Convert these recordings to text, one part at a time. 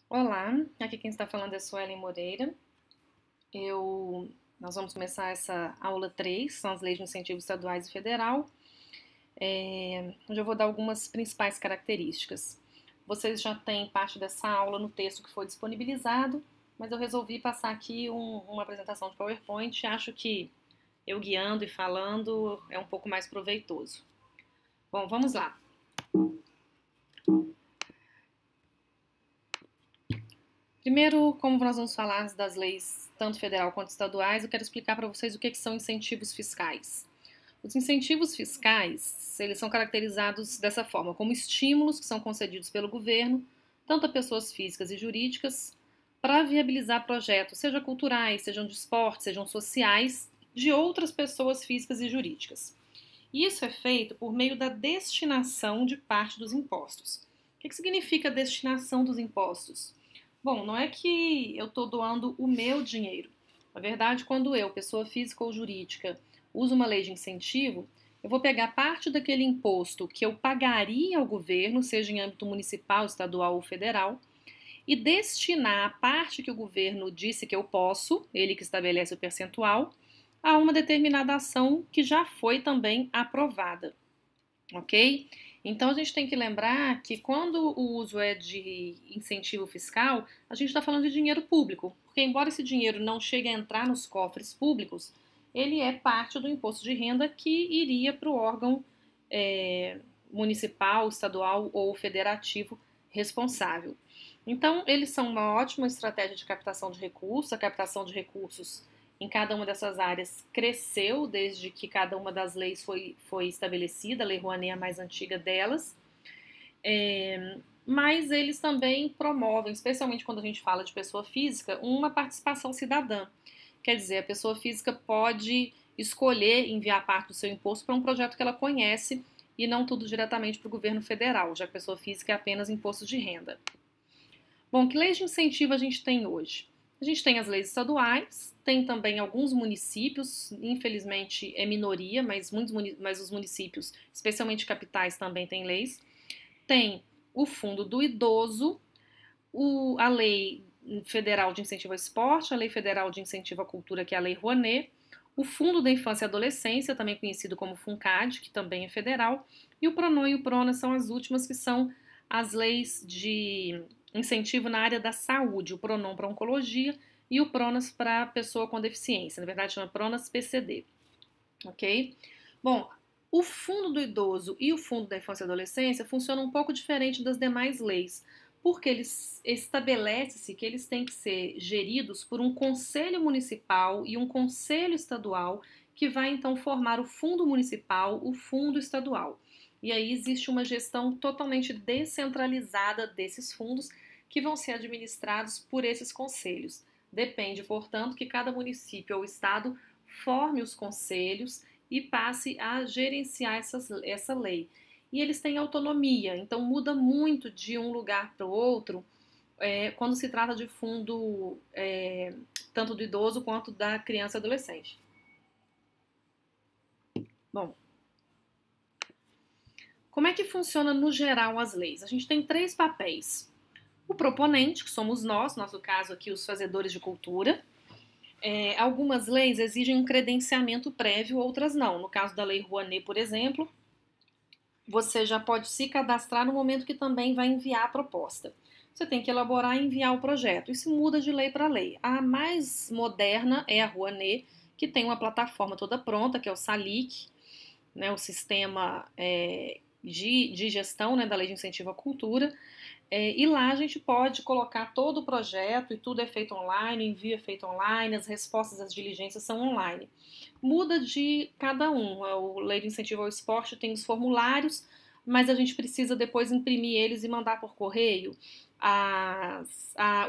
Olá, aqui quem está falando é Suelen Moreira. Nós vamos começar essa aula 3, são as leis de incentivo estaduais e federal, onde eu vou dar algumas principais características. Vocês já têm parte dessa aula no texto que foi disponibilizado, mas eu resolvi passar aqui uma apresentação de PowerPoint e acho que eu guiando e falando é um pouco mais proveitoso. Bom, vamos lá. Primeiro, como nós vamos falar das leis tanto federal quanto estaduais, eu quero explicar para vocês o que são incentivos fiscais. Os incentivos fiscais, eles são caracterizados dessa forma, como estímulos que são concedidos pelo governo, tanto a pessoas físicas e jurídicas, para viabilizar projetos, sejam culturais, sejam de esporte, sejam sociais, de outras pessoas físicas e jurídicas. Isso é feito por meio da destinação de parte dos impostos. O que significa destinação dos impostos? Bom, não é que eu estou doando o meu dinheiro. Na verdade, quando eu, pessoa física ou jurídica, uso uma lei de incentivo, eu vou pegar parte daquele imposto que eu pagaria ao governo, seja em âmbito municipal, estadual ou federal, e destinar a parte que o governo disse que eu posso, ele que estabelece o percentual, a uma determinada ação que já foi também aprovada, ok? Então a gente tem que lembrar que quando o uso é de incentivo fiscal, a gente está falando de dinheiro público, porque embora esse dinheiro não chegue a entrar nos cofres públicos, ele é parte do imposto de renda que iria para o órgão municipal, estadual ou federativo responsável. Então, eles são uma ótima estratégia de captação de recursos. A captação de recursos em cada uma dessas áreas cresceu desde que cada uma das leis foi estabelecida. A Lei Rouanet é a mais antiga delas. Mas eles também promovem, especialmente quando a gente fala de pessoa física, uma participação cidadã. Quer dizer, a pessoa física pode escolher enviar parte do seu imposto para um projeto que ela conhece e não tudo diretamente para o governo federal, já que a pessoa física é apenas imposto de renda. Bom, que leis de incentivo a gente tem hoje? A gente tem as leis estaduais, tem também alguns municípios, infelizmente é minoria, mas os municípios, especialmente capitais, também têm leis. Tem o Fundo do Idoso, a Lei Federal de Incentivo ao Esporte, a Lei Federal de Incentivo à Cultura, que é a Lei Rouanet, o Fundo da Infância e Adolescência, também conhecido como FUNCAD, que também é federal, e o PRONON e o PRONA são as últimas, que são as leis de incentivo na área da saúde, o PRONON para oncologia e o PRONAS para pessoa com deficiência, na verdade chama PRONAS PCD, ok? Bom, o Fundo do Idoso e o Fundo da Infância e Adolescência funcionam um pouco diferente das demais leis, porque eles estabelece-se que eles têm que ser geridos por um conselho municipal e um conselho estadual que vai então formar o fundo municipal, o fundo estadual. E aí existe uma gestão totalmente descentralizada desses fundos que vão ser administrados por esses conselhos. Depende, portanto, que cada município ou estado forme os conselhos e passe a gerenciar essa lei. E eles têm autonomia, então muda muito de um lugar para o outro quando se trata de fundo tanto do idoso quanto da criança e adolescente. Bom, como é que funciona no geral as leis? A gente tem três papéis. O proponente, que somos nós, nosso caso aqui, os fazedores de cultura. Algumas leis exigem um credenciamento prévio, outras não. No caso da Lei Rouanet, por exemplo, você já pode se cadastrar no momento que também vai enviar a proposta. Você tem que elaborar e enviar o projeto. Isso muda de lei para lei. A mais moderna é a Rouanet, que tem uma plataforma toda pronta, que é o SALIC, né, o sistema de gestão, né, da Lei de Incentivo à Cultura. E lá a gente pode colocar todo o projeto e tudo é feito online, o envio é feito online, as respostas às diligências são online. Muda de cada um. O Lei de Incentivo ao Esporte tem os formulários, mas a gente precisa depois imprimir eles e mandar por correio.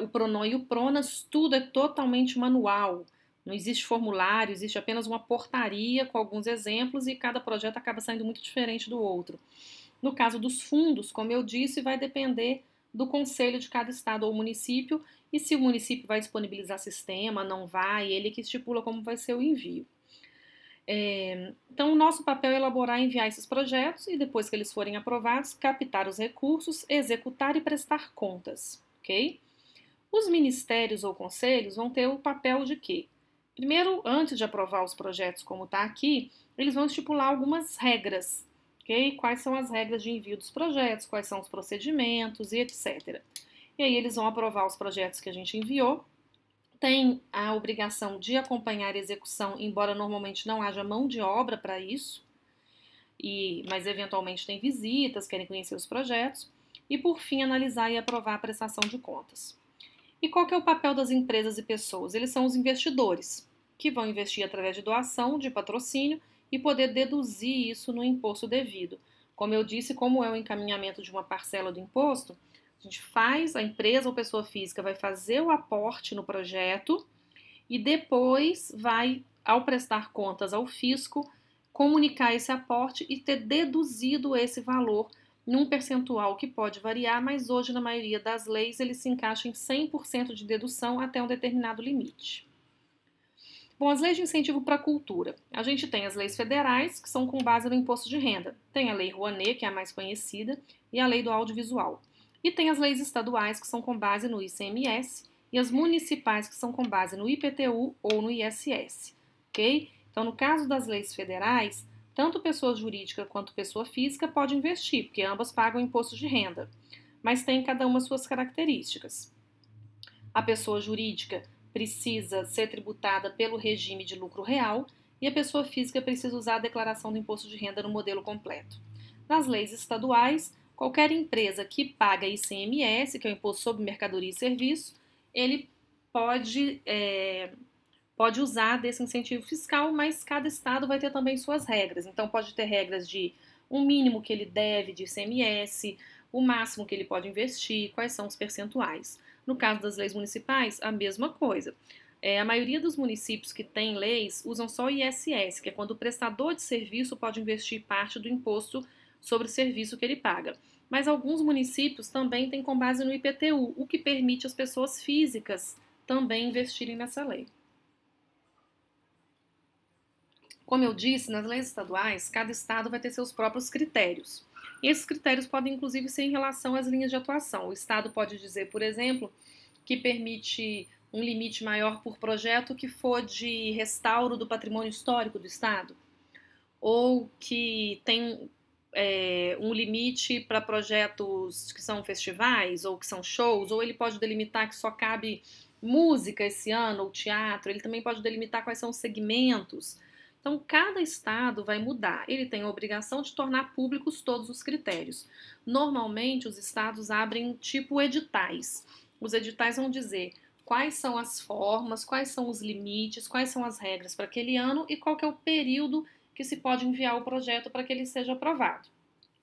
O Pronon e o Pronas, tudo é totalmente manual. Não existe formulário, existe apenas uma portaria com alguns exemplos e cada projeto acaba saindo muito diferente do outro. No caso dos fundos, como eu disse, vai depender do conselho de cada estado ou município e se o município vai disponibilizar sistema, não vai, ele que estipula como vai ser o envio. Então, o nosso papel é elaborar e enviar esses projetos e depois que eles forem aprovados, captar os recursos, executar e prestar contas, ok? Os ministérios ou conselhos vão ter o papel de quê? Primeiro, antes de aprovar os projetos como está aqui, eles vão estipular algumas regras, ok? Quais são as regras de envio dos projetos, quais são os procedimentos e etc. E aí eles vão aprovar os projetos que a gente enviou, tem a obrigação de acompanhar a execução, embora normalmente não haja mão de obra para isso, mas eventualmente tem visitas, querem conhecer os projetos, e por fim analisar e aprovar a prestação de contas. E qual que é o papel das empresas e pessoas? Eles são os investidores, que vão investir através de doação, de patrocínio e poder deduzir isso no imposto devido. Como eu disse, como é o encaminhamento de uma parcela do imposto, a gente faz, a empresa ou pessoa física vai fazer o aporte no projeto e depois vai, ao prestar contas ao fisco, comunicar esse aporte e ter deduzido esse valor num percentual que pode variar, mas hoje, na maioria das leis, ele se encaixa em 100% de dedução até um determinado limite. Bom, as leis de incentivo para a cultura. A gente tem as leis federais, que são com base no imposto de renda. Tem a Lei Rouanet, que é a mais conhecida, e a Lei do Audiovisual. E tem as leis estaduais, que são com base no ICMS, e as municipais, que são com base no IPTU ou no ISS, ok? Então, no caso das leis federais, tanto pessoa jurídica quanto pessoa física pode investir, porque ambas pagam imposto de renda, mas tem cada uma suas características. A pessoa jurídica precisa ser tributada pelo regime de lucro real e a pessoa física precisa usar a declaração do imposto de renda no modelo completo. Nas leis estaduais, qualquer empresa que paga ICMS, que é o Imposto sobre Mercadoria e Serviço, ele pode usar desse incentivo fiscal, mas cada estado vai ter também suas regras. Então, pode ter regras de um mínimo que ele deve de ICMS, o máximo que ele pode investir, quais são os percentuais. No caso das leis municipais, a mesma coisa. A maioria dos municípios que têm leis usam só o ISS, que é quando o prestador de serviço pode investir parte do imposto sobre o serviço que ele paga. Mas alguns municípios também têm com base no IPTU, o que permite as pessoas físicas também investirem nessa lei. Como eu disse, nas leis estaduais, cada estado vai ter seus próprios critérios. E esses critérios podem, inclusive, ser em relação às linhas de atuação. O estado pode dizer, por exemplo, que permite um limite maior por projeto que for de restauro do patrimônio histórico do estado, ou que tem um limite para projetos que são festivais ou que são shows, ou ele pode delimitar que só cabe música esse ano ou teatro, ele também pode delimitar quais são os segmentos. Então, cada estado vai mudar. Ele tem a obrigação de tornar públicos todos os critérios. Normalmente, os estados abrem tipo editais. Os editais vão dizer quais são as formas, quais são os limites, quais são as regras para aquele ano e qual que é o período que se pode enviar o projeto para que ele seja aprovado.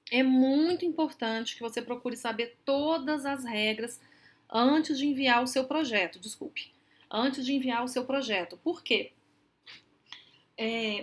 É muito importante que você procure saber todas as regras antes de enviar o seu projeto. Antes de enviar o seu projeto. Por quê?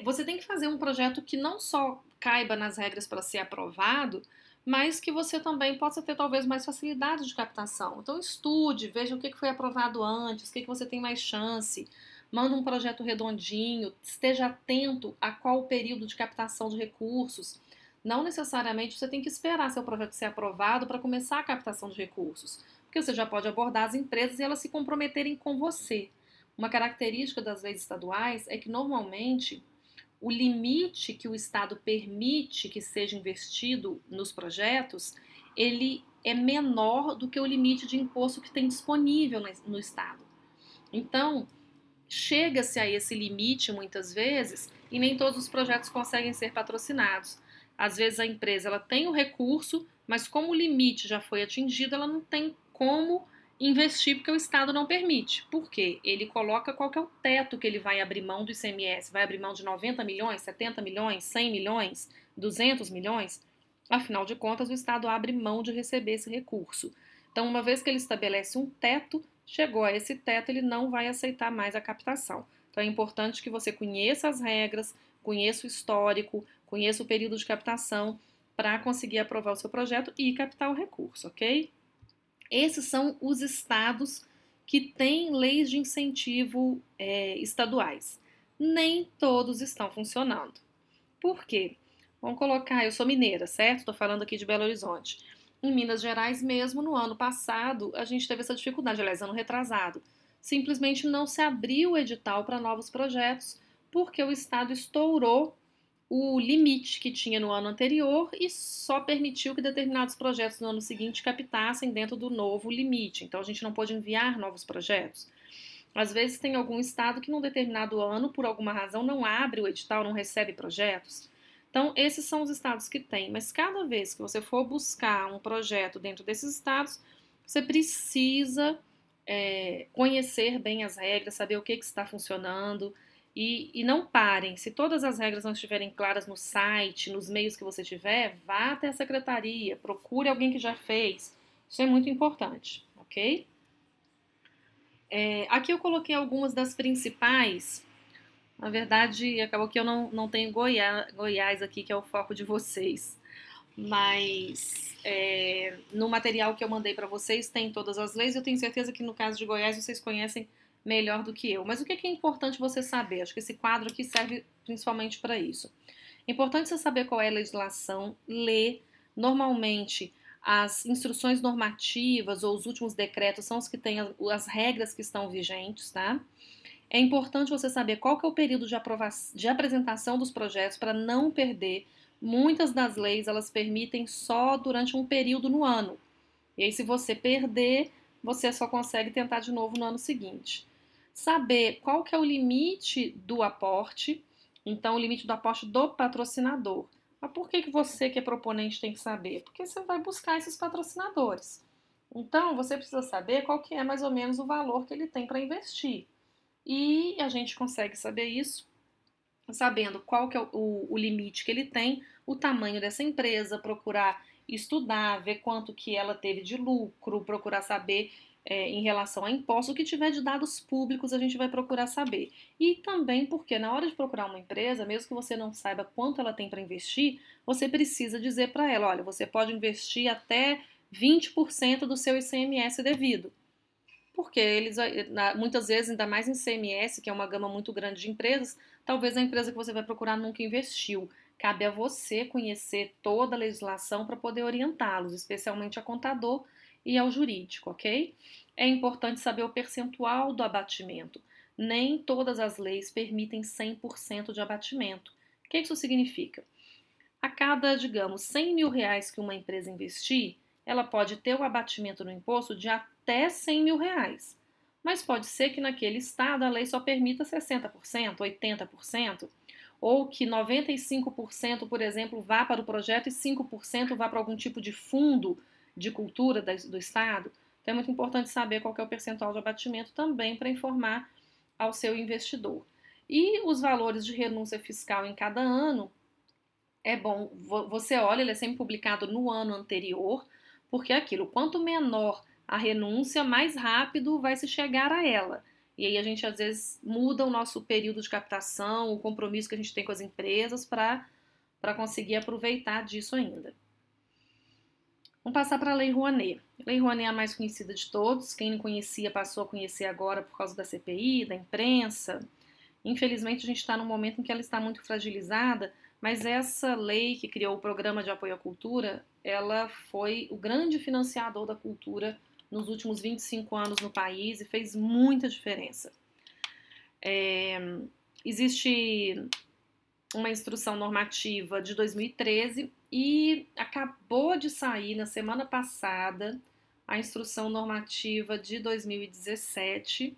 Você tem que fazer um projeto que não só caiba nas regras para ser aprovado, mas que você também possa ter talvez mais facilidade de captação. Então estude, veja o que foi aprovado antes, o que você tem mais chance, manda um projeto redondinho, esteja atento a qual o período de captação de recursos. Não necessariamente você tem que esperar seu projeto ser aprovado para começar a captação de recursos, porque você já pode abordar as empresas e elas se comprometerem com você. Uma característica das leis estaduais é que, normalmente, o limite que o Estado permite que seja investido nos projetos, ele é menor do que o limite de imposto que tem disponível no Estado. Então, chega-se a esse limite, muitas vezes, e nem todos os projetos conseguem ser patrocinados. Às vezes, a empresa ela tem o recurso, mas como o limite já foi atingido, ela não tem como investir porque o Estado não permite. Por quê? Ele coloca qual que é o teto que ele vai abrir mão do ICMS. Vai abrir mão de 90 milhões, 70 milhões, 100 milhões, 200 milhões? Afinal de contas, o Estado abre mão de receber esse recurso. Então, uma vez que ele estabelece um teto, chegou a esse teto, ele não vai aceitar mais a captação. Então, é importante que você conheça as regras, conheça o histórico, conheça o período de captação para conseguir aprovar o seu projeto e captar o recurso, ok? Esses são os estados que têm leis de incentivo estaduais. Nem todos estão funcionando. Por quê? Vamos colocar, eu sou mineira, certo? Estou falando aqui de Belo Horizonte. Em Minas Gerais mesmo, no ano passado, a gente teve essa dificuldade, aliás, ano retrasado. Simplesmente não se abriu o edital para novos projetos, porque o Estado estourou o limite que tinha no ano anterior e só permitiu que determinados projetos no ano seguinte captassem dentro do novo limite. Então a gente não pôde enviar novos projetos. Às vezes tem algum estado que num determinado ano, por alguma razão, não abre o edital, não recebe projetos. Então, esses são os estados que tem. Mas cada vez que você for buscar um projeto dentro desses estados, você precisa conhecer bem as regras, saber o que está funcionando. E não parem. Se todas as regras não estiverem claras no site, nos meios que você tiver, vá até a secretaria, procure alguém que já fez. Isso é muito importante, ok? Aqui eu coloquei algumas das principais. Na verdade, acabou que eu não tenho Goiás aqui, que é o foco de vocês. Mas no material que eu mandei para vocês tem todas as leis. Eu tenho certeza que no caso de Goiás vocês conhecem melhor do que eu. Mas o que é importante você saber? Acho que esse quadro aqui serve principalmente para isso. É importante você saber qual é a legislação, ler. Normalmente, as instruções normativas ou os últimos decretos são os que têm as regras que estão vigentes, tá? É importante você saber qual que é o período de apresentação dos projetos para não perder. Muitas das leis, elas permitem só durante um período no ano. E aí, se você perder, você só consegue tentar de novo no ano seguinte. Saber qual que é o limite do aporte, então o limite do aporte do patrocinador. Mas por que você que é proponente tem que saber? Porque você vai buscar esses patrocinadores. Então você precisa saber qual que é mais ou menos o valor que ele tem para investir. E a gente consegue saber isso sabendo qual que é o limite que ele tem, o tamanho dessa empresa, procurar estudar, ver quanto que ela teve de lucro, procurar saber em relação a impostos, o que tiver de dados públicos a gente vai procurar saber. E também porque na hora de procurar uma empresa, mesmo que você não saiba quanto ela tem para investir, você precisa dizer para ela, olha, você pode investir até 20% do seu ICMS devido. Porque eles, muitas vezes, ainda mais em CMS, que é uma gama muito grande de empresas, talvez a empresa que você vai procurar nunca investiu. Cabe a você conhecer toda a legislação para poder orientá-los, especialmente a contador e ao jurídico, ok? É importante saber o percentual do abatimento. Nem todas as leis permitem 100% de abatimento. O que isso significa? A cada, digamos, 100 mil reais que uma empresa investir, ela pode ter o abatimento no imposto de até 100 mil reais. Mas pode ser que naquele estado a lei só permita 60%, 80%, ou que 95%, por exemplo, vá para o projeto e 5% vá para algum tipo de fundo de cultura do estado. Então é muito importante saber qual que é o percentual de abatimento também para informar ao seu investidor. E os valores de renúncia fiscal em cada ano, é bom, você olha, ele é sempre publicado no ano anterior, porque é aquilo, quanto menor a renúncia, mais rápido vai se chegar a ela. E aí a gente às vezes muda o nosso período de captação, o compromisso que a gente tem com as empresas para conseguir aproveitar disso ainda. Vamos passar para a Lei Rouanet. A Lei Rouanet é a mais conhecida de todos. Quem não conhecia passou a conhecer agora por causa da CPI, da imprensa. Infelizmente a gente está num momento em que ela está muito fragilizada, mas essa lei que criou o Programa de Apoio à Cultura, ela foi o grande financiador da cultura nos últimos 25 anos no país e fez muita diferença. Existe uma instrução normativa de 2013 e acabou de sair na semana passada a instrução normativa de 2017,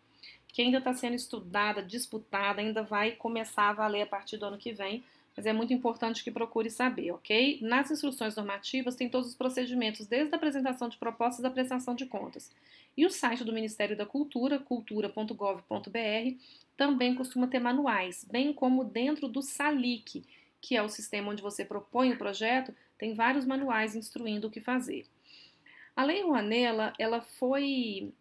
que ainda está sendo estudada, disputada, ainda vai começar a valer a partir do ano que vem, mas é muito importante que procure saber, ok? Nas instruções normativas tem todos os procedimentos, desde a apresentação de propostas à prestação de contas. E o site do Ministério da Cultura, cultura.gov.br, também costuma ter manuais, bem como dentro do SALIC, que é o sistema onde você propõe o projeto, tem vários manuais instruindo o que fazer. A Lei Rouanet, ela foi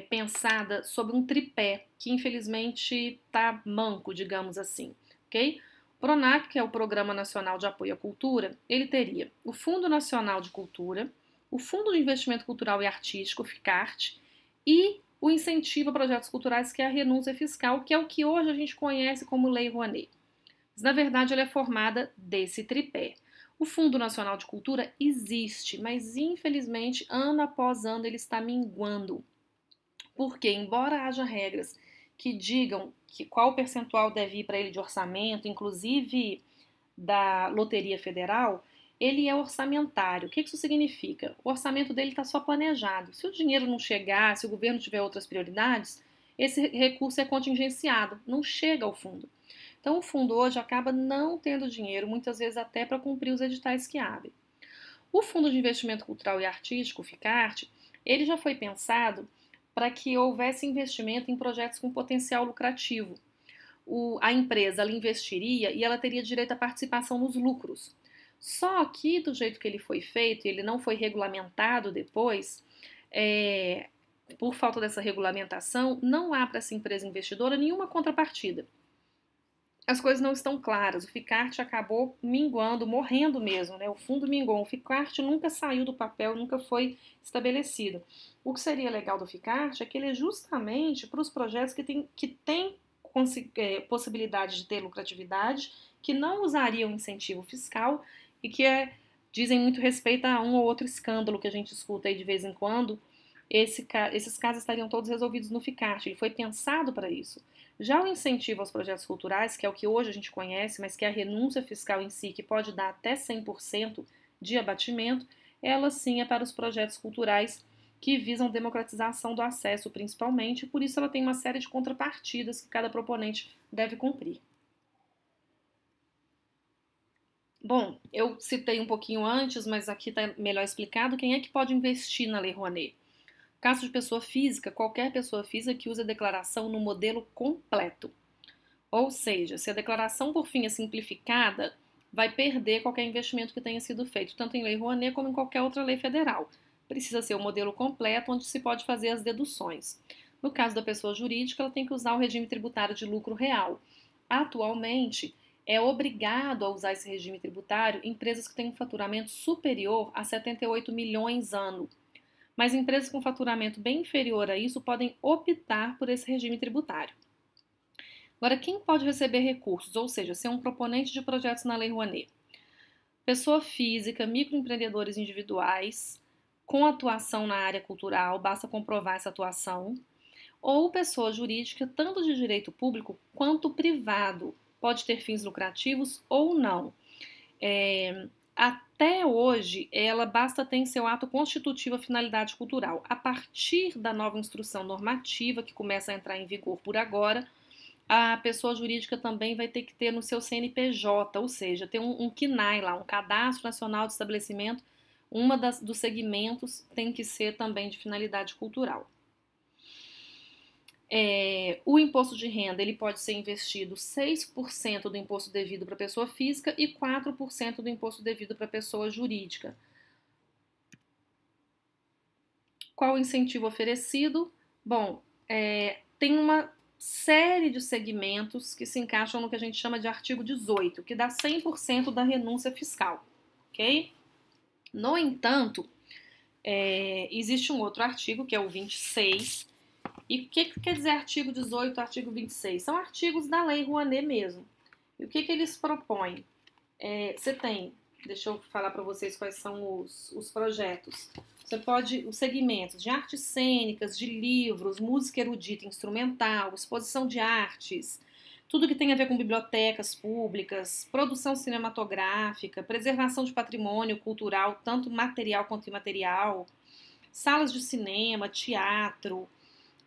pensada sobre um tripé, que infelizmente está manco, digamos assim, ok? O PRONAC, que é o Programa Nacional de Apoio à Cultura, ele teria o Fundo Nacional de Cultura, o Fundo de Investimento Cultural e Artístico, FICART, e o incentivo a projetos culturais, que é a renúncia fiscal, que é o que hoje a gente conhece como Lei Rouanet. Mas, na verdade, ela é formada desse tripé. O Fundo Nacional de Cultura existe, mas infelizmente, ano após ano, ele está minguando. Porque, embora haja regras que digam qual percentual deve ir para ele de orçamento, inclusive da Loteria Federal, ele é orçamentário. O que isso significa? O orçamento dele está só planejado. Se o dinheiro não chegar, se o governo tiver outras prioridades, esse recurso é contingenciado, não chega ao fundo. Então, o fundo hoje acaba não tendo dinheiro, muitas vezes até para cumprir os editais que abre. O Fundo de Investimento Cultural e Artístico, o FICART, ele já foi pensado para que houvesse investimento em projetos com potencial lucrativo. A empresa ela investiria e ela teria direito à participação nos lucros. Só que, do jeito que ele foi feito, e ele não foi regulamentado depois, por falta dessa regulamentação, não há para essa empresa investidora nenhuma contrapartida. As coisas não estão claras, o FICART acabou minguando, morrendo mesmo, né? O fundo mingou, o FICART nunca saiu do papel, nunca foi estabelecido. O que seria legal do FICART é que ele é justamente para os projetos que têm possibilidade de ter lucratividade, que não usariam incentivo fiscal e que dizem muito respeito a um ou outro escândalo que a gente escuta aí de vez em quando. Esses casos estariam todos resolvidos no FICART, ele foi pensado para isso. Já o incentivo aos projetos culturais, que é o que hoje a gente conhece, mas que é a renúncia fiscal em si, que pode dar até 100% de abatimento, ela sim é para os projetos culturais que visam democratização do acesso, principalmente, e por isso ela tem uma série de contrapartidas que cada proponente deve cumprir. Bom, eu citei um pouquinho antes, mas aqui está melhor explicado, quem é que pode investir na Lei Rouanet? Caso de pessoa física, qualquer pessoa física que use a declaração no modelo completo. Ou seja, se a declaração por fim é simplificada, vai perder qualquer investimento que tenha sido feito, tanto em Lei Rouanet como em qualquer outra lei federal. Precisa ser o modelo completo, onde se pode fazer as deduções. No caso da pessoa jurídica, ela tem que usar o regime tributário de lucro real. Atualmente, é obrigado a usar esse regime tributário empresas que têm um faturamento superior a 78 milhões ano. Mas empresas com faturamento bem inferior a isso podem optar por esse regime tributário. Agora, quem pode receber recursos, ou seja, ser um proponente de projetos na Lei Rouanet? Pessoa física, microempreendedores individuais, com atuação na área cultural, basta comprovar essa atuação, ou pessoa jurídica, tanto de direito público quanto privado, pode ter fins lucrativos ou não. Até hoje, ela basta ter em seu ato constitutivo a finalidade cultural. A partir da nova instrução normativa, que começa a entrar em vigor por agora, a pessoa jurídica também vai ter que ter no seu CNPJ, ou seja, ter um CNAE lá, um Cadastro Nacional de Estabelecimento, dos segmentos tem que ser também de finalidade cultural. O imposto de renda ele pode ser investido 6% do imposto devido para a pessoa física e 4% do imposto devido para a pessoa jurídica. Qual o incentivo oferecido? Bom, tem uma série de segmentos que se encaixam no que a gente chama de artigo 18, que dá 100% da renúncia fiscal, ok? No entanto, existe um outro artigo, que é o 26. E o que quer dizer artigo 18 e artigo 26? São artigos da Lei Rouanet mesmo. E o que eles propõem? Você tem, deixa eu falar para vocês quais são os projetos. Você pode, os segmentos de artes cênicas, de livros, música erudita instrumental, exposição de artes, tudo que tem a ver com bibliotecas públicas, produção cinematográfica, preservação de patrimônio cultural, tanto material quanto imaterial, salas de cinema, teatro,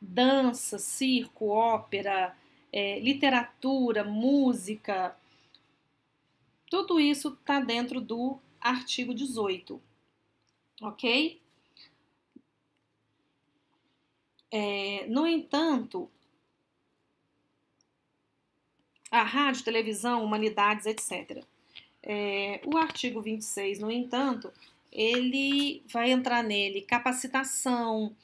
dança, circo, ópera, literatura, música, tudo isso está dentro do artigo 18, ok? No entanto, a rádio, televisão, humanidades, etc. O artigo 26, no entanto, ele vai entrar nele capacitação,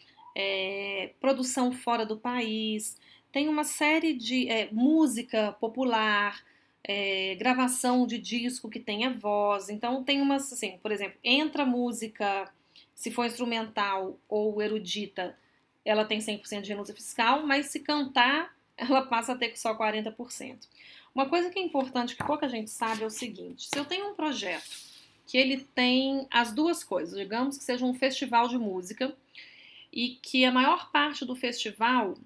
produção fora do país, tem uma série de música popular, gravação de disco que tenha voz, então tem umas, assim, por exemplo, entra música, se for instrumental ou erudita, ela tem 100% de renúncia fiscal, mas se cantar, ela passa a ter só 40%. Uma coisa que é importante, que pouca gente sabe, é o seguinte, se eu tenho um projeto que ele tem as duas coisas, digamos que seja um festival de música e que a maior parte do festival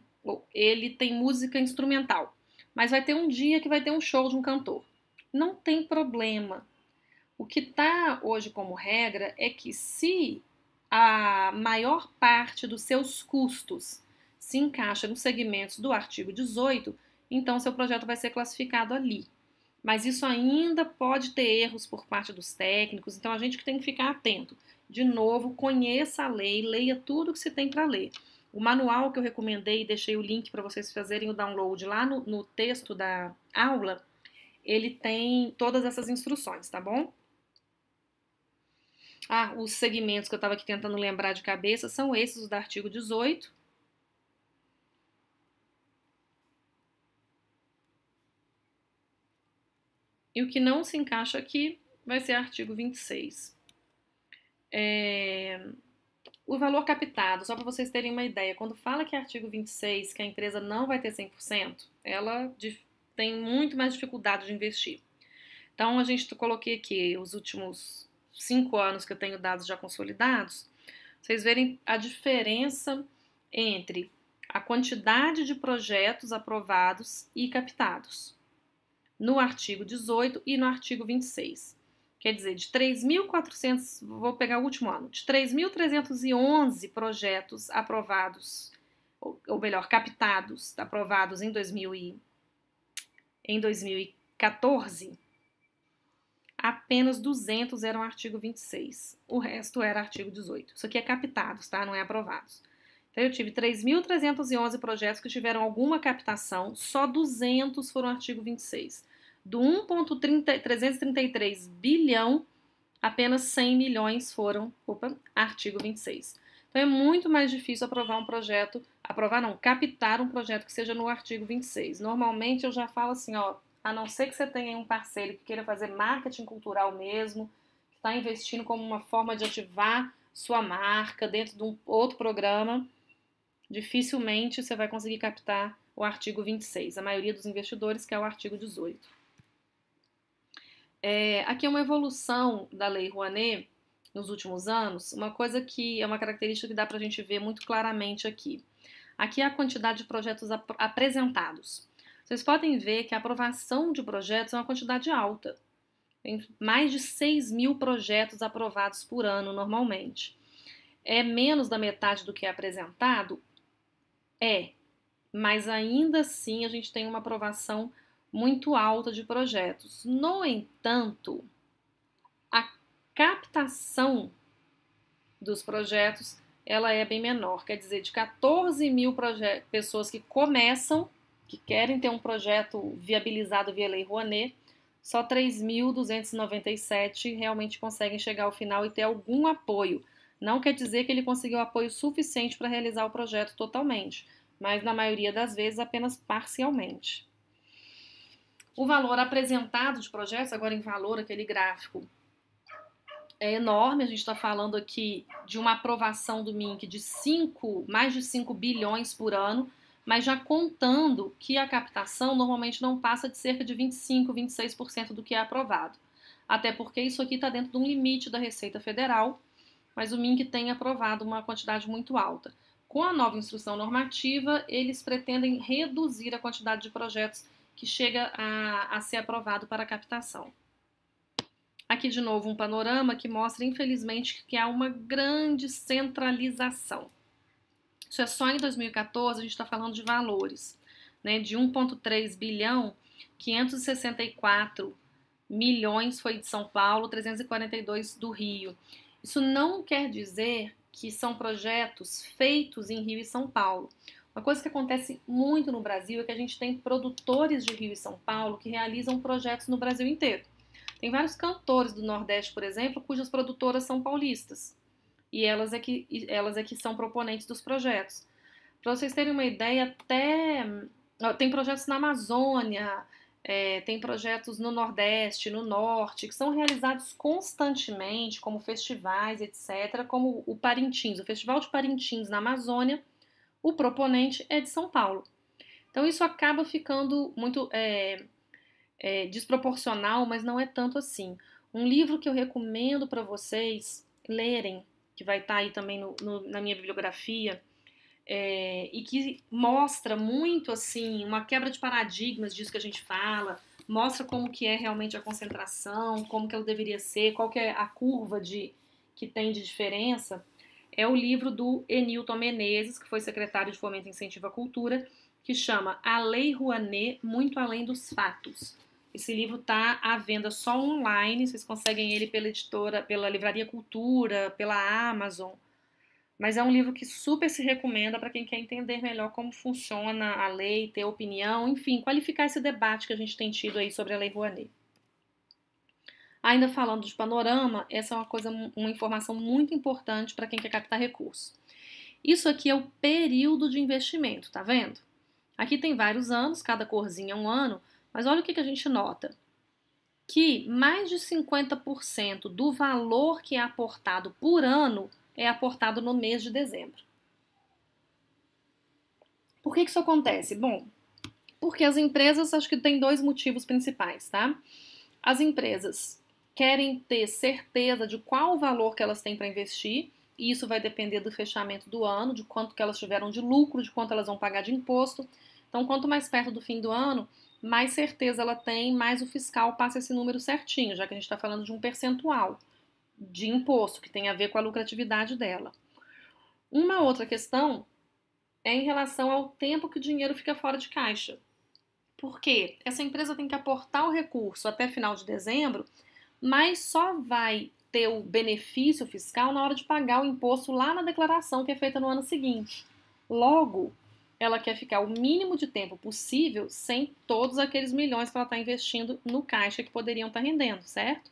ele tem música instrumental, mas vai ter um dia que vai ter um show de um cantor. Não tem problema. O que está hoje como regra é que se a maior parte dos seus custos se encaixa nos segmentos do artigo 18, então seu projeto vai ser classificado ali. Mas isso ainda pode ter erros por parte dos técnicos, então a gente que tem que ficar atento. De novo, conheça a lei, leia tudo que se tem para ler. O manual que eu recomendei, deixei o link para vocês fazerem o download lá no texto da aula, ele tem todas essas instruções, tá bom? Os segmentos que eu estava aqui tentando lembrar de cabeça são esses, os do artigo 18. E o que não se encaixa aqui vai ser artigo 26. O valor captado, só para vocês terem uma ideia, quando fala que é artigo 26, que a empresa não vai ter 100%, ela tem muito mais dificuldade de investir. Então, coloquei aqui os últimos 5 anos que eu tenho dados já consolidados, vocês verem a diferença entre a quantidade de projetos aprovados e captados no artigo 18 e no artigo 26. Quer dizer, de 3.400, vou pegar o último ano, de 3.311 projetos aprovados, ou melhor, captados, aprovados em 2014, apenas 200 eram artigo 26. O resto era artigo 18. Isso aqui é captados, tá? Não é aprovados. Então, eu tive 3.311 projetos que tiveram alguma captação, só 200 foram artigo 26. Do 1,333 bilhão, apenas 100 milhões foram, artigo 26. Então, é muito mais difícil captar um projeto que seja no artigo 26. Normalmente, eu já falo assim, a não ser que você tenha um parceiro que queira fazer marketing cultural mesmo, que está investindo como uma forma de ativar sua marca dentro de um outro programa, dificilmente você vai conseguir captar o artigo 26. A maioria dos investidores quer o artigo 18. Aqui é uma evolução da Lei Rouanet nos últimos anos, uma coisa que é uma característica que dá para a gente ver muito claramente aqui. Aqui é a quantidade de projetos apresentados. Vocês podem ver que a aprovação de projetos é uma quantidade alta. Tem mais de 6.000 projetos aprovados por ano normalmente. É menos da metade do que é apresentado? Mas ainda assim a gente tem uma aprovação muito alta de projetos. No entanto, a captação dos projetos ela é bem menor. Quer dizer, de 14.000 pessoas que começam, que querem ter um projeto viabilizado via Lei Rouanet, só 3.297 realmente conseguem chegar ao final e ter algum apoio. Não quer dizer que ele conseguiu apoio suficiente para realizar o projeto totalmente, mas na maioria das vezes apenas parcialmente. O valor apresentado de projetos, agora em valor, aquele gráfico, é enorme. A gente está falando aqui de uma aprovação do MINC de mais de 5 bilhões por ano, mas já contando que a captação normalmente não passa de cerca de 25%, 26% do que é aprovado. Até porque isso aqui está dentro de um limite da Receita Federal, mas o MINC tem aprovado uma quantidade muito alta. Com a nova instrução normativa, eles pretendem reduzir a quantidade de projetos que chega a ser aprovado para a captação. Aqui de novo um panorama que mostra, infelizmente, que há uma grande centralização. Isso é só em 2014, a gente está falando de valores, né? De 1,3 bilhão, 564 milhões foi de São Paulo, 342 do Rio. Isso não quer dizer que são projetos feitos em Rio e São Paulo. Uma coisa que acontece muito no Brasil é que a gente tem produtores de Rio e São Paulo que realizam projetos no Brasil inteiro. Tem vários cantores do Nordeste, por exemplo, cujas produtoras são paulistas. E elas é que são proponentes dos projetos. Para vocês terem uma ideia, tem projetos na Amazônia, tem projetos no Nordeste, no Norte, que são realizados constantemente, como festivais, etc., como o Parintins, o Festival de Parintins na Amazônia. O proponente é de São Paulo. Então, isso acaba ficando muito desproporcional, mas não é tanto assim. Um livro que eu recomendo para vocês lerem, que vai estar aí também na minha bibliografia, e que mostra muito assim uma quebra de paradigmas disso que a gente fala, mostra como que é realmente a concentração, como que ela deveria ser, qual que é a curva que tem de diferença, é o livro do Enilton Menezes, que foi secretário de Fomento e Incentivo à Cultura, que chama A Lei Rouanet, Muito Além dos Fatos. Esse livro está à venda só online, vocês conseguem ele pela editora, pela Livraria Cultura, pela Amazon, mas é um livro que super se recomenda para quem quer entender melhor como funciona a lei, ter opinião, enfim, qualificar esse debate que a gente tem tido aí sobre a Lei Rouanet. Ainda falando de panorama, essa é uma informação muito importante para quem quer captar recursos. Isso aqui é o período de investimento, tá vendo? Aqui tem vários anos, cada corzinha é um ano, mas olha o que a gente nota. Que mais de 50% do valor que é aportado por ano é aportado no mês de dezembro. Por que isso acontece? Bom, porque as empresas, acho que tem dois motivos principais, tá? As empresas querem ter certeza de qual o valor que elas têm para investir, e isso vai depender do fechamento do ano, de quanto que elas tiveram de lucro, de quanto elas vão pagar de imposto. Então, quanto mais perto do fim do ano, mais certeza ela tem, mais o fiscal passa esse número certinho, já que a gente está falando de um percentual de imposto, que tem a ver com a lucratividade dela. Uma outra questão é em relação ao tempo que o dinheiro fica fora de caixa. Porque essa empresa tem que aportar o recurso até final de dezembro, mas só vai ter o benefício fiscal na hora de pagar o imposto lá na declaração que é feita no ano seguinte. Logo, ela quer ficar o mínimo de tempo possível sem todos aqueles milhões que ela está investindo no caixa que poderiam estar rendendo, certo?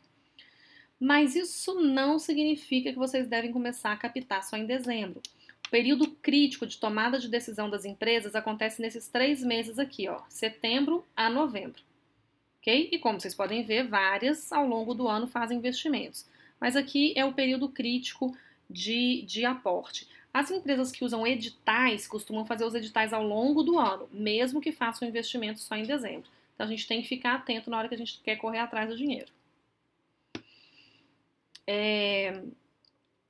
Mas isso não significa que vocês devem começar a captar só em dezembro. O período crítico de tomada de decisão das empresas acontece nesses 3 meses aqui, ó, setembro a novembro. Ok? E como vocês podem ver, várias ao longo do ano fazem investimentos. Mas aqui é o período crítico de aporte. As empresas que usam editais costumam fazer os editais ao longo do ano, mesmo que façam investimento só em dezembro. Então a gente tem que ficar atento na hora que a gente quer correr atrás do dinheiro.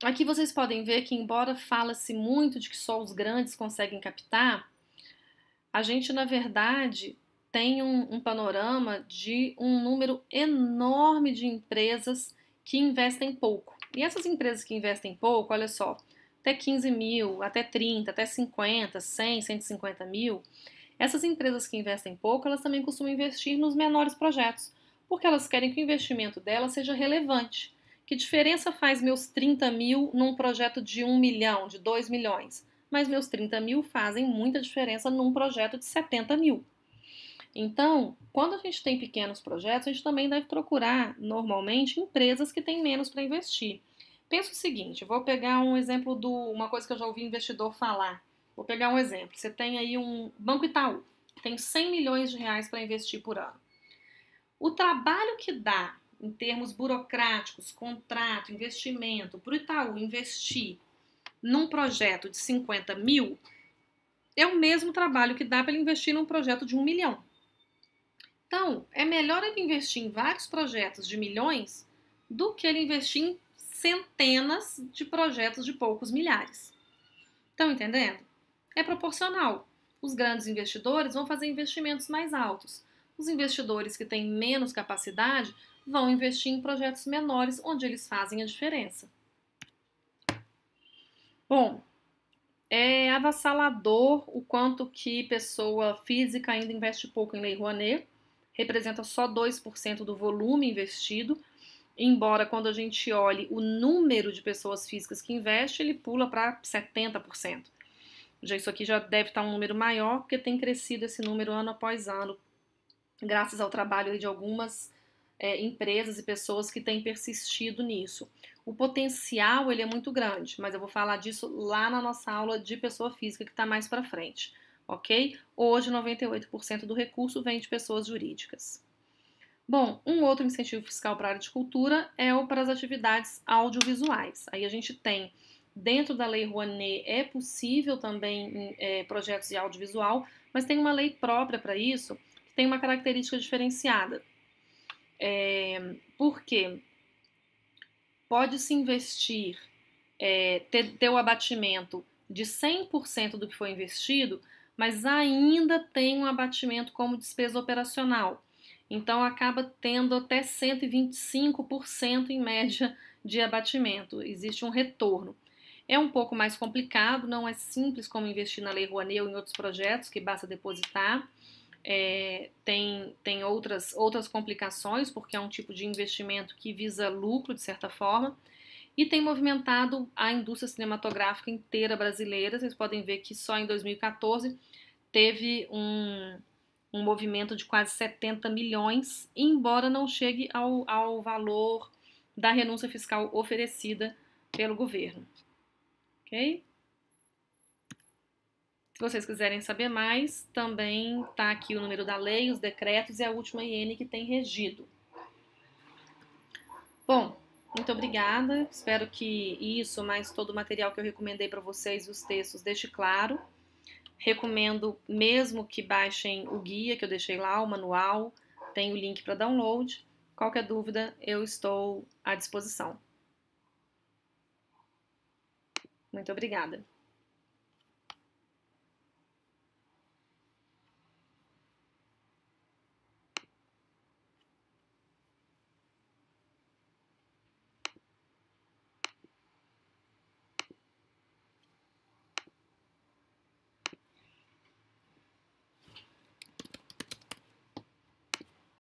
Aqui vocês podem ver que, embora fala-se muito de que só os grandes conseguem captar, a gente, na verdade, tem um panorama de um número enorme de empresas que investem pouco. E essas empresas que investem pouco, olha só, até 15 mil, até 30, até 50, 100, 150 mil, essas empresas que investem pouco, elas também costumam investir nos menores projetos, porque elas querem que o investimento delas seja relevante. Que diferença faz meus 30 mil num projeto de 1 milhão, de 2 milhões? Mas meus 30 mil fazem muita diferença num projeto de 70 mil. Então, quando a gente tem pequenos projetos, a gente também deve procurar, normalmente, empresas que têm menos para investir. Pensa o seguinte, eu vou pegar um exemplo de uma coisa que eu já ouvi investidor falar. Vou pegar um exemplo. Você tem aí um Banco Itaú, que tem 100 milhões de reais para investir por ano. O trabalho que dá em termos burocráticos, contrato, investimento, para o Itaú investir num projeto de 50 mil, é o mesmo trabalho que dá para ele investir num projeto de 1 milhão. Então, é melhor ele investir em vários projetos de milhões do que ele investir em centenas de projetos de poucos milhares. Estão entendendo? É proporcional. Os grandes investidores vão fazer investimentos mais altos. Os investidores que têm menos capacidade vão investir em projetos menores, onde eles fazem a diferença. Bom, é avassalador o quanto que pessoa física ainda investe pouco em Lei Rouanet, representa só 2% do volume investido, embora quando a gente olhe o número de pessoas físicas que investem, ele pula para 70%. Já isso aqui já deve estar um número maior, porque tem crescido esse número ano após ano, graças ao trabalho de algumas empresas e pessoas que têm persistido nisso. O potencial ele é muito grande, mas eu vou falar disso lá na nossa aula de pessoa física, que está mais para frente, ok? Hoje, 98% do recurso vem de pessoas jurídicas. Bom, um outro incentivo fiscal para a área de cultura é o para as atividades audiovisuais. Aí a gente tem, dentro da Lei Rouanet, é possível também projetos de audiovisual, mas tem uma lei própria para isso, que tem uma característica diferenciada. Por quê? pode-se investir, ter o abatimento de 100% do que foi investido, mas ainda tem um abatimento como despesa operacional. Então, acaba tendo até 125% em média de abatimento. Existe um retorno. É um pouco mais complicado, não é simples como investir na Lei Rouanet ou em outros projetos, que basta depositar. Tem outras complicações, porque é um tipo de investimento que visa lucro, de certa forma, e tem movimentado a indústria cinematográfica inteira brasileira. Vocês podem ver que só em 2014 teve um movimento de quase 70 milhões, embora não chegue ao valor da renúncia fiscal oferecida pelo governo. Ok? Se vocês quiserem saber mais, também está aqui o número da lei, os decretos e a última IN que tem regido. Bom, muito obrigada. Espero que isso, mais todo o material que eu recomendei para vocês e os textos, deixe claro. Recomendo mesmo que baixem o guia que eu deixei lá, o manual, tem o link para download. Qualquer dúvida, eu estou à disposição. Muito obrigada.